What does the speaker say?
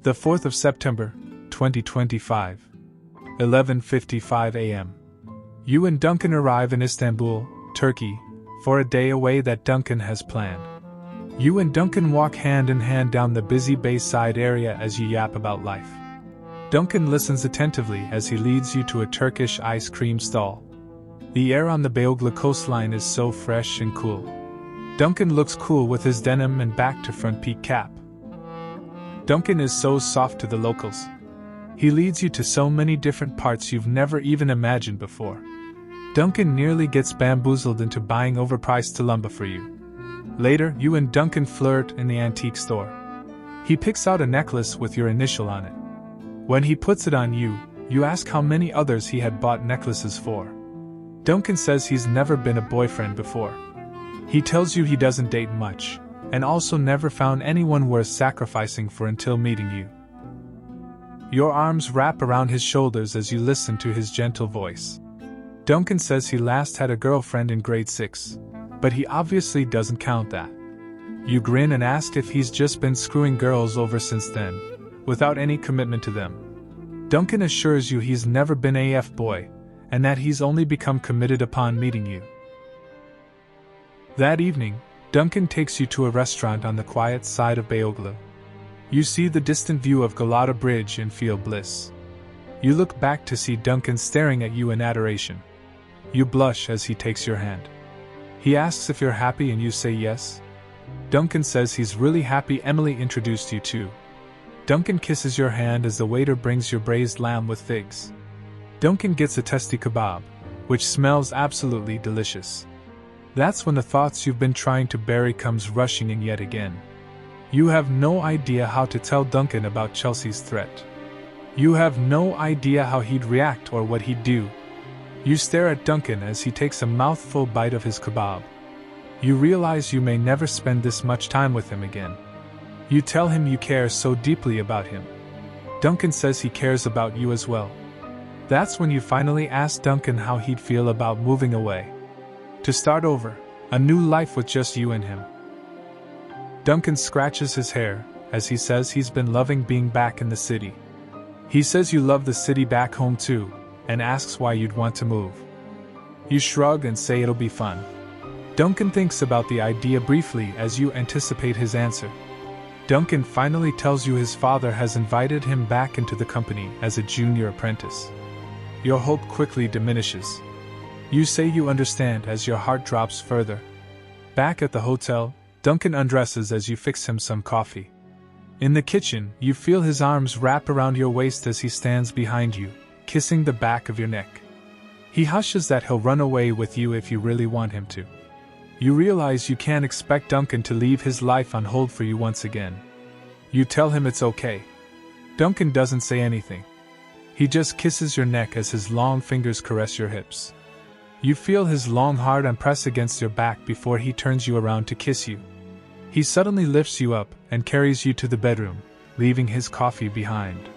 The 4th of September, 2025. 11:55 a.m. You and Duncan arrive in Istanbul, Turkey, for a day away that Duncan has planned. You and Duncan walk hand in hand down the busy Bayside area as you yap about life. Duncan listens attentively as he leads you to a Turkish ice cream stall. The air on the Beyoğlu coastline is so fresh and cool. Duncan looks cool with his denim and back-to-front peak cap. Duncan is so soft to the locals. He leads you to so many different parts you've never even imagined before. Duncan nearly gets bamboozled into buying overpriced lumber for you. Later, you and Duncan flirt in the antique store. He picks out a necklace with your initial on it. When he puts it on you, you ask how many others he had bought necklaces for. Duncan says he's never been a boyfriend before. He tells you he doesn't date much, and also never found anyone worth sacrificing for until meeting you. Your arms wrap around his shoulders as you listen to his gentle voice. Duncan says he last had a girlfriend in grade 6, but he obviously doesn't count that. You grin and ask if he's just been screwing girls over since then, without any commitment to them. Duncan assures you he's never been a F-boy, and that he's only become committed upon meeting you. That evening, Duncan takes you to a restaurant on the quiet side of Beyoğlu. You see the distant view of Galata Bridge and feel bliss. You look back to see Duncan staring at you in adoration. You blush as he takes your hand. He asks if you're happy and you say yes. Duncan says he's really happy Emily introduced you to. Duncan kisses your hand as the waiter brings your braised lamb with figs. Duncan gets a tasty kebab, which smells absolutely delicious. That's when the thoughts you've been trying to bury comes rushing in yet again. You have no idea how to tell Duncan about Chelsea's threat. You have no idea how he'd react or what he'd do. You stare at Duncan as he takes a mouthful bite of his kebab. You realize you may never spend this much time with him again. You tell him you care so deeply about him. Duncan says he cares about you as well. That's when you finally ask Duncan how he'd feel about moving away. To start over, a new life with just you and him. Duncan scratches his hair, as he says he's been loving being back in the city. He says you love the city back home too, and asks why you'd want to move. You shrug and say it'll be fun. Duncan thinks about the idea briefly as you anticipate his answer. Duncan finally tells you his father has invited him back into the company as a junior apprentice. Your hope quickly diminishes. You say you understand as your heart drops further. Back at the hotel, Duncan undresses as you fix him some coffee. In the kitchen, you feel his arms wrap around your waist as he stands behind you, kissing the back of your neck. He hushes that he'll run away with you if you really want him to. You realize you can't expect Duncan to leave his life on hold for you once again. You tell him it's okay. Duncan doesn't say anything. He just kisses your neck as his long fingers caress your hips. You feel his long hard arm press against your back before he turns you around to kiss you. He suddenly lifts you up and carries you to the bedroom, leaving his coffee behind.